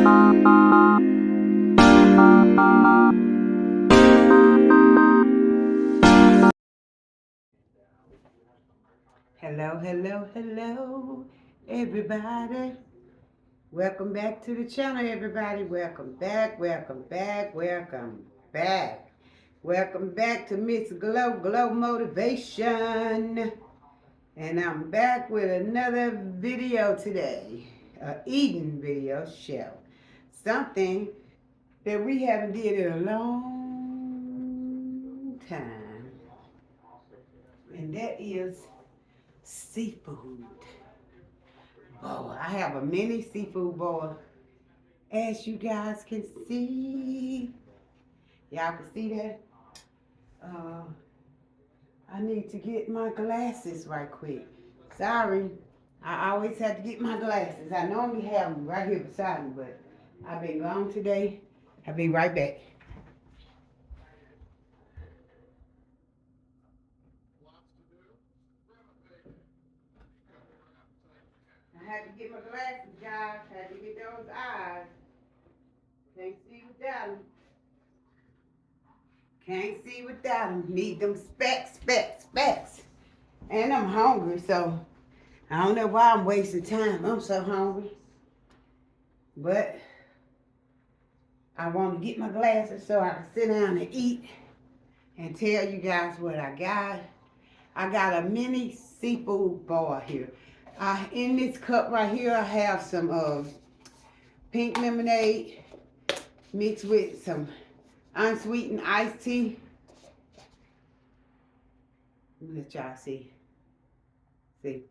Hello, hello, hello, everybody. Welcome back to the channel, everybody. Welcome back, welcome back, welcome back. Welcome back to Mz.gloglo Motivation. And I'm back with another video today. A eating video show. Something that we haven't did in a long time. And that is seafood. Oh, I have a mini seafood bowl, as you guys can see. Y'all can see that? Uh, I need to get my glasses right quick. Sorry, I always have to get my glasses. I normally have them right here beside me, but I've been gone today. I'll be right back. I had to get my glasses, guys. I had to get those eyes. Can't see without them. Can't see without them. Need them specs. And I'm hungry, so I don't know why I'm wasting time. I'm so hungry. But I want to get my glasses so I can sit down and eat and tell you guys what I got. I got a mini seafood bar here. In this cup right here, I have some pink lemonade mixed with some unsweetened iced tea. Let me let y'all see. See.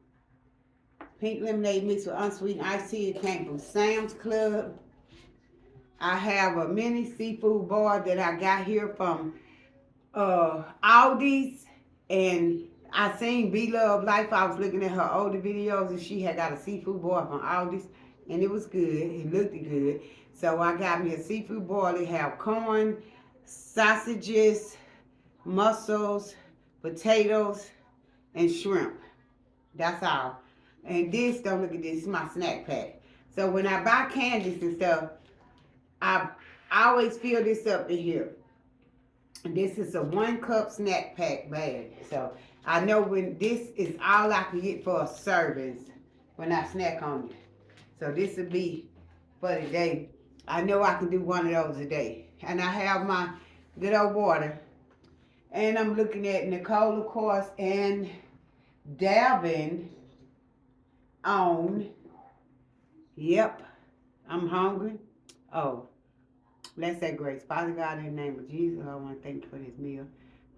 Pink lemonade mixed with unsweetened iced tea. It came from Sam's Club. I have a mini seafood bar that I got here from Aldi's, and I seen B Love Life. I was looking at her older videos, and she had got a seafood bar from Aldi's, and it was good. It looked good. So I got me a seafood bar. They have corn, sausages, mussels, potatoes, and shrimp. That's all. And this, don't look at this, is my snack pack. So when I buy candies and stuff, I always fill this up in here. This is a 1 cup snack pack bag. So I know when this is all I can get for a serving when I snack on it. So this will be for the day. I know I can do one of those a day. And I have my good old water. And I'm looking at Nicole, of course, and Davin on. Yep, I'm hungry. Oh, let's say grace. Father God, in the name of Jesus, I want to thank you for this meal.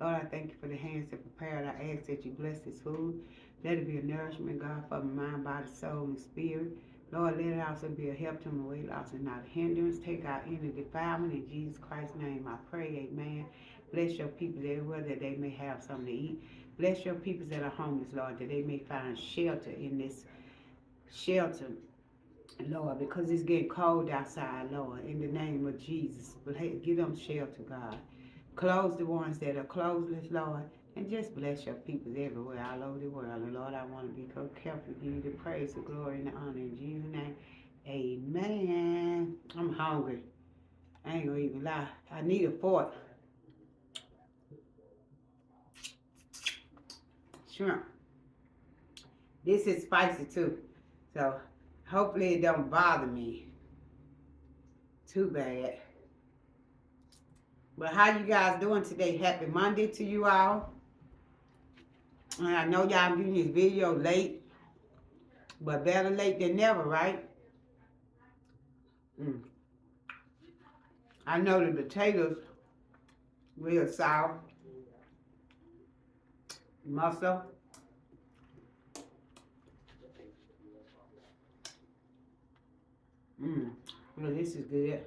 Lord, I thank you for the hands that prepared. I ask that you bless this food. Let it be a nourishment, God, for my mind, body, soul, and spirit. Lord, let it also be a help to my weight loss and not a hindrance. Take out any defilement. In Jesus Christ's name, I pray, amen. Bless your people everywhere that they may have something to eat. Bless your people that are homeless, Lord, that they may find shelter in this shelter, Lord, because it's getting cold outside, Lord, in the name of Jesus. Give them shelter, God. Close the ones that are closeless, Lord, and just bless your people everywhere, all over the world. And Lord, I want to be so careful to give you the praise, the glory, and the honor in Jesus' name. Amen. I'm hungry. I ain't gonna even lie. I need a fork. Shrimp. This is spicy too. So hopefully it don't bother me too bad. But how you guys doing today? Happy Monday to you all. And I know y'all getting this video late, but better late than never, right? Mm. I know the potatoes real sour. Mussel. Well, this is good.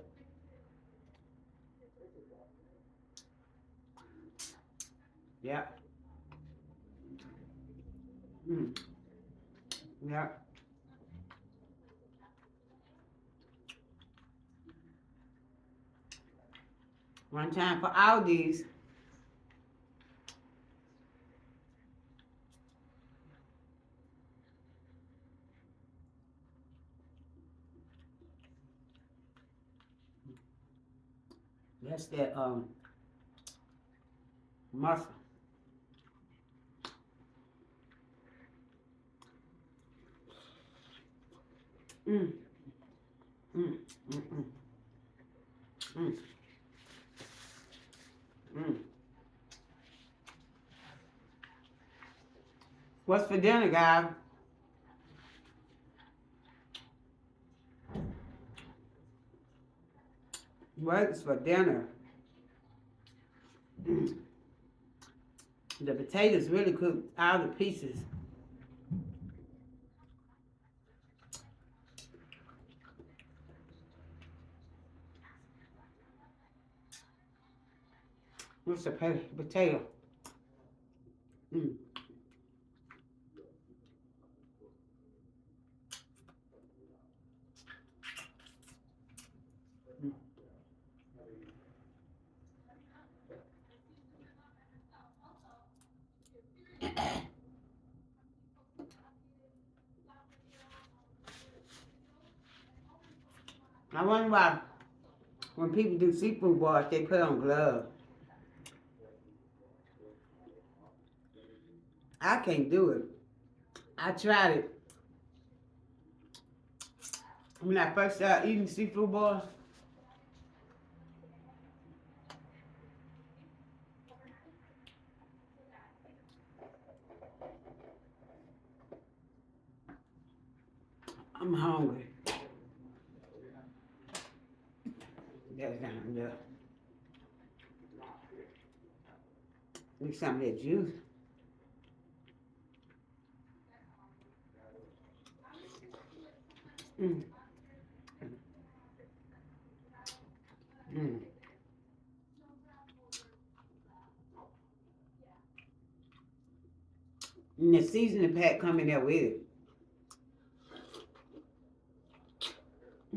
Yep. Yep. One time for Aldi's, That's that muscle. Mm, mm, mm, mm, mm, mm. What's for dinner, guys? What's for dinner? Mm. The potatoes really cooked out of pieces. What's the potato? Mm. Mm. I wonder why when people do seafood boils, they put on gloves. I can't do it. I tried it when I first started eating seafood boils. I'm hungry. That's not enough. Need some of that juice. Mm. Mm. And the seasoning pack coming there with it.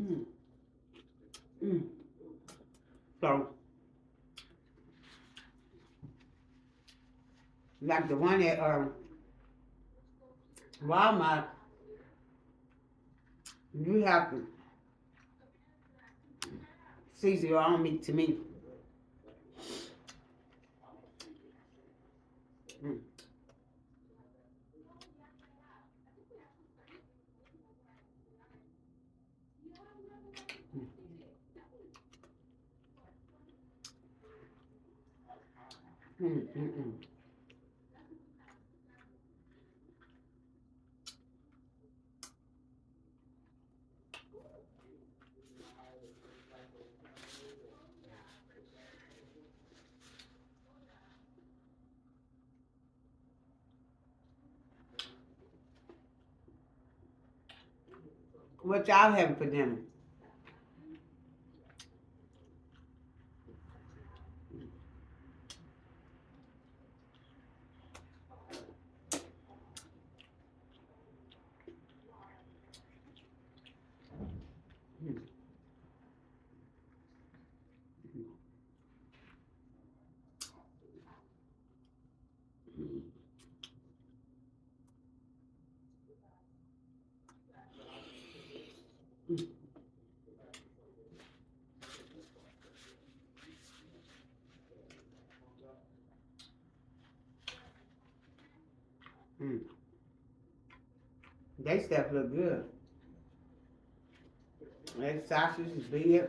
Mm. Mm. So, like the one at Walmart, you have to season your own meat to me. Mm. Mm. Mm. Mm. What y'all having for dinner? Mm. Mm. Mm. They stuff look good. That sausage is big.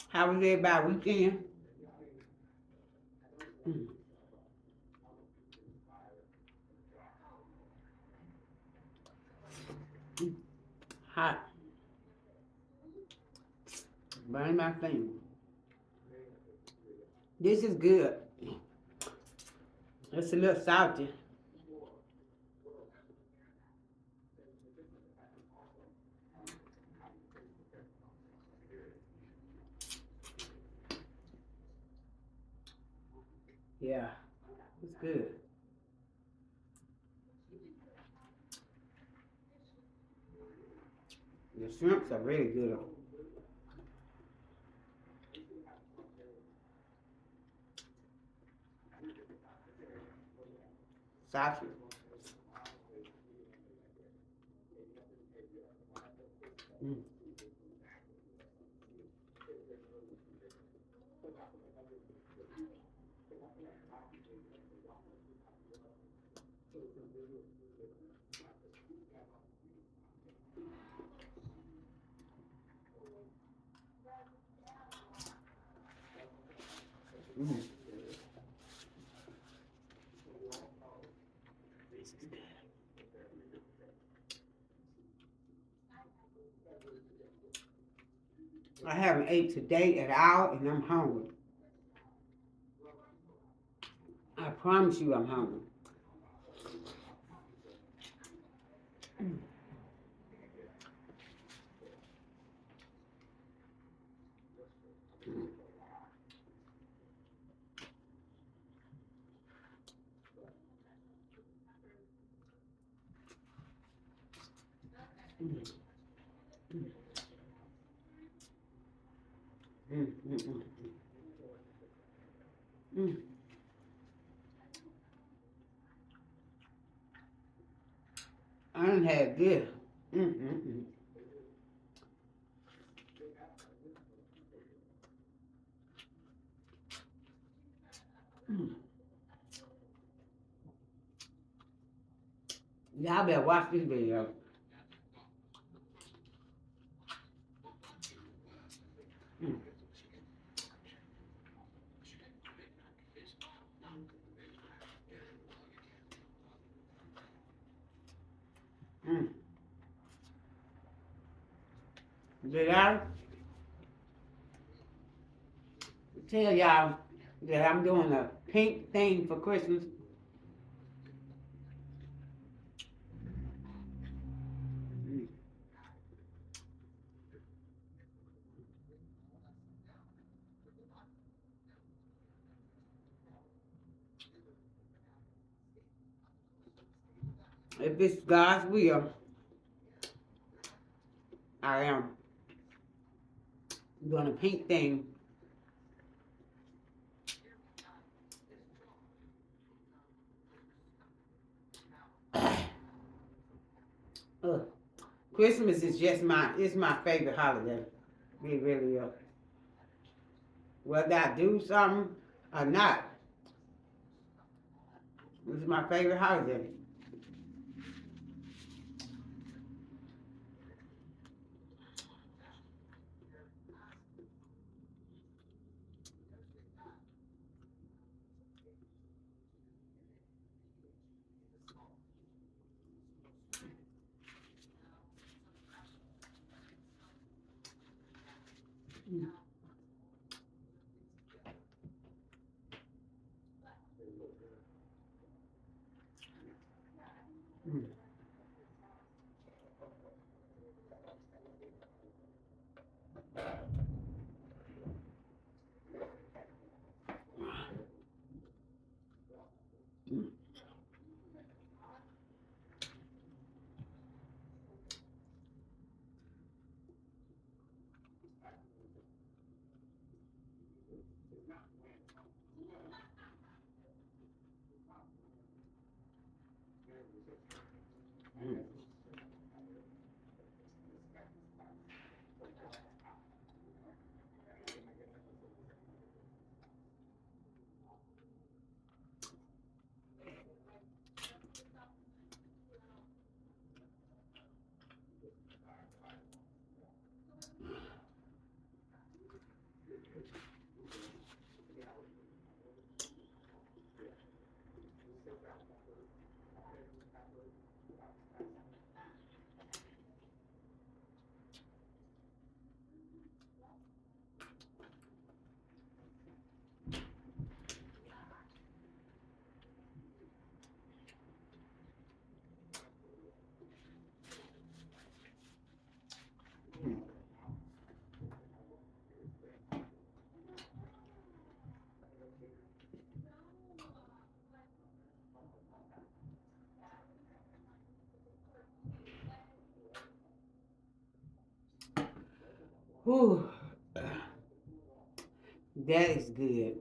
How was everybody weekend? Mm. Mm. Hot. Burn my finger. This is good. It's a little salty. Yeah, it's good. The shrimps are really good. sausage. Mm. Mm. I haven't ate today at all, and I'm hungry. I promise you I'm hungry. Mm. Mm. Mm. Mm. Mm. I done had this. Mm. Mm. Mm. Mm. Y'all better watch this video. Mm. Mm. Did I tell y'all that I'm doing a pink thing for Christmas? Mm. If it's God's will, I am doing a pink thing. Ugh. Christmas is just it's my favorite holiday. It really is. Whether I do something or not, it's my favorite holiday. Mm. Mm. Mm. Mm. Whew. That is good.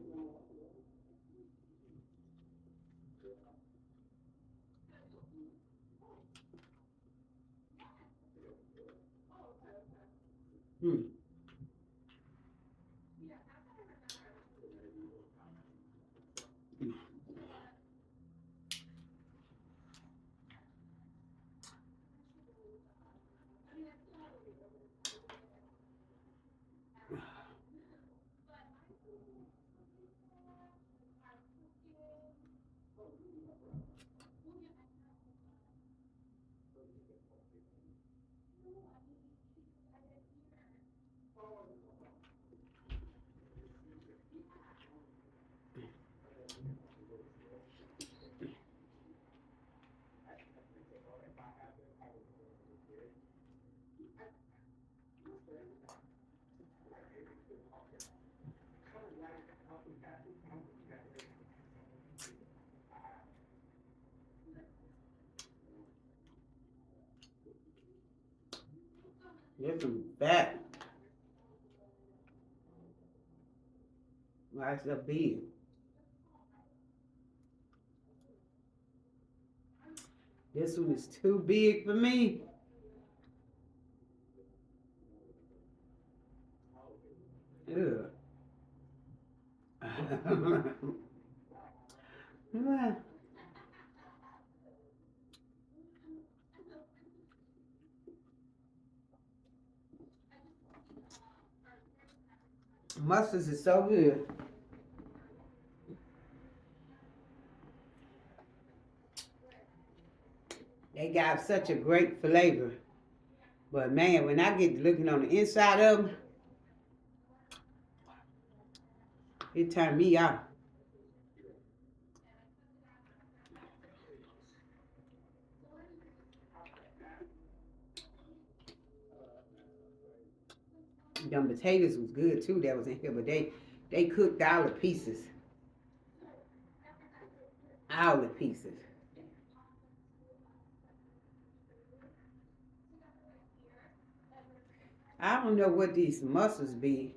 Mm. There's some fat. Nice little big. This one is too big for me. Ugh. Mustards is so good. They got such a great flavor. But man, when I get looking on the inside of them, it turned me off. Them potatoes was good too that was in here, but they cooked all the pieces. All the pieces. I don't know what these muscles be.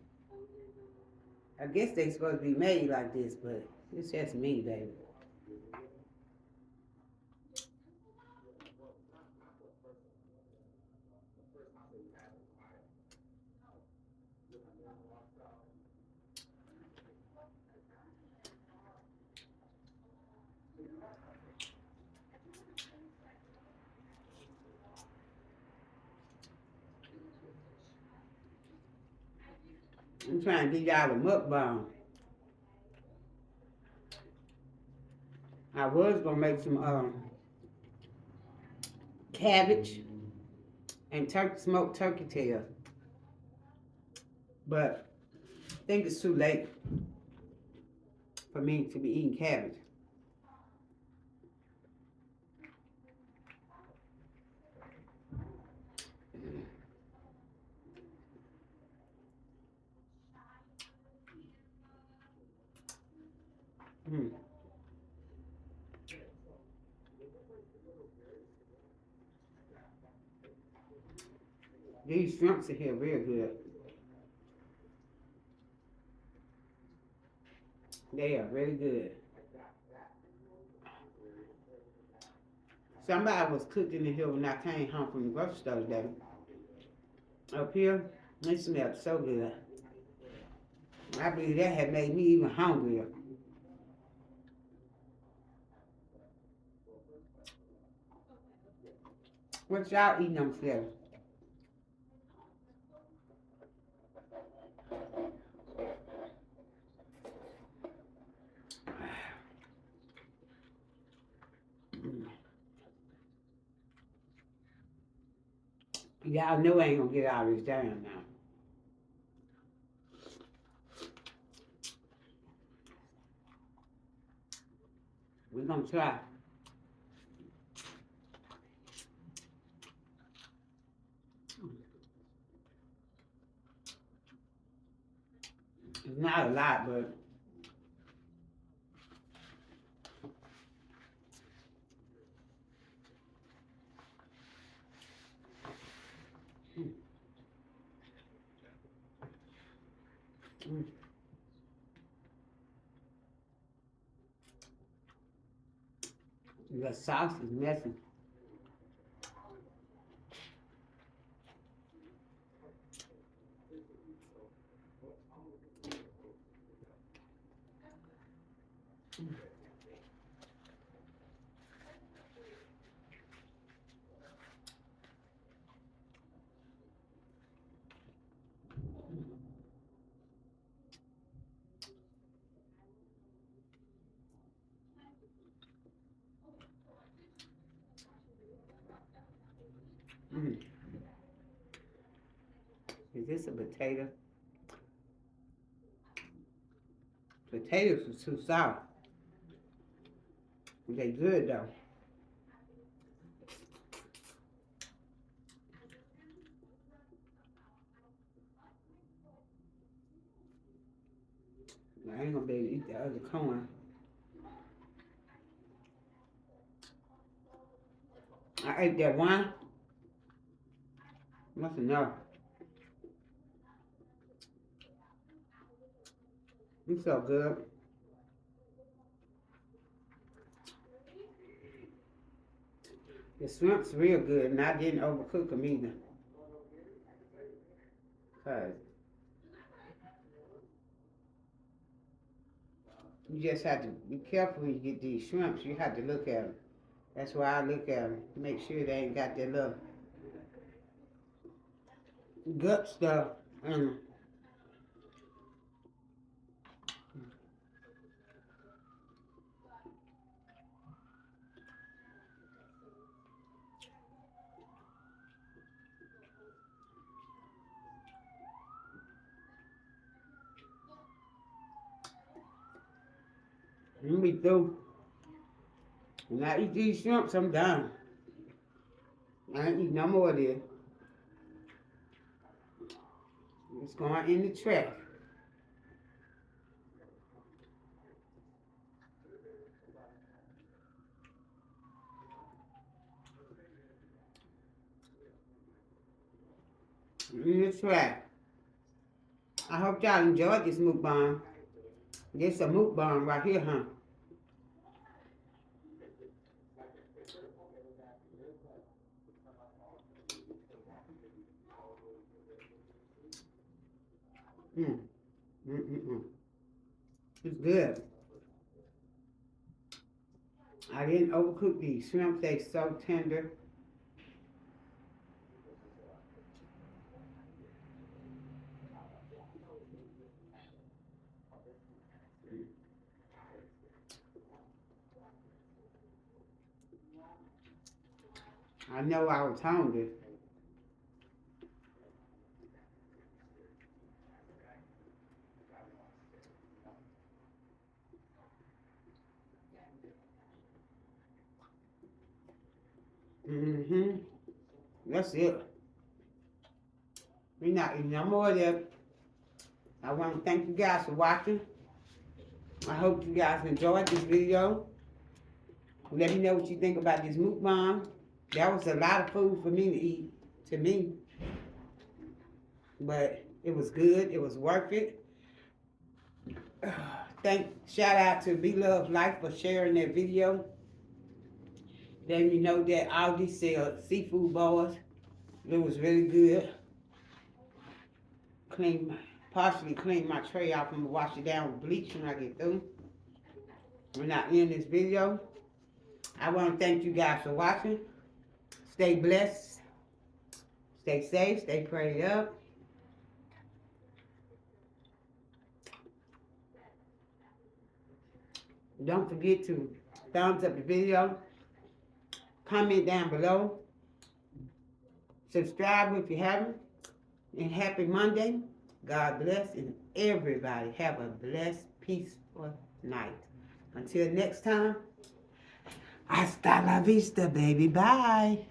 I guess they supposed to be made like this, but it's just me, baby. I'm trying to get y'all a mukbang. I was gonna make some cabbage and smoked turkey tail, but I think it's too late for me to be eating cabbage. Mm. These shrimps are here real good. They are really good. Somebody was cooking in here when I came home from the grocery store today. Up here, it smelled so good. I believe that had made me even hungrier. What y'all eating on today? Y'all know I ain't gonna get all this down now. We're gonna try. It's not a lot, but mm, the sauce is messy. Mm. Is this a potato? Potatoes are too sour. They good though. I ain't gonna be able to eat the other corn. I ate that one. That's enough. It's so good. The shrimp's real good, and I didn't overcook them either. Cause you just have to be careful when you get these shrimps. You have to look at them. That's why I look at them. Make sure they ain't got that little gut stuff in them. Let me through. When I eat these shrimps, I'm done. I ain't eat no more of this. It's going in the trash. In the trash. I hope y'all enjoyed this mukbang. This a mukbang right here, huh? Mm. Mm-mm-mm. It's good. I didn't overcook these shrimp. They so tender. I know I was hungry. Mm-hmm. That's it. We're not eating no more of that. I want to thank you guys for watching. I hope you guys enjoyed this video. Let me know what you think about this mukbang. That was a lot of food for me to eat, to me. But it was good. It was worth it. Shout out to Be Love Life for sharing that video. Letting me know that Aldi sell seafood bowls. It was really good. Partially clean my tray off. I'm gonna wash it down with bleach when I get through. When I end this video, I want to thank you guys for watching. Stay blessed. Stay safe. Stay prayed up. Don't forget to thumbs up the video. Comment down below. Subscribe if you haven't. And happy Monday. God bless, and everybody have a blessed, peaceful night. Until next time, hasta la vista, baby. Bye.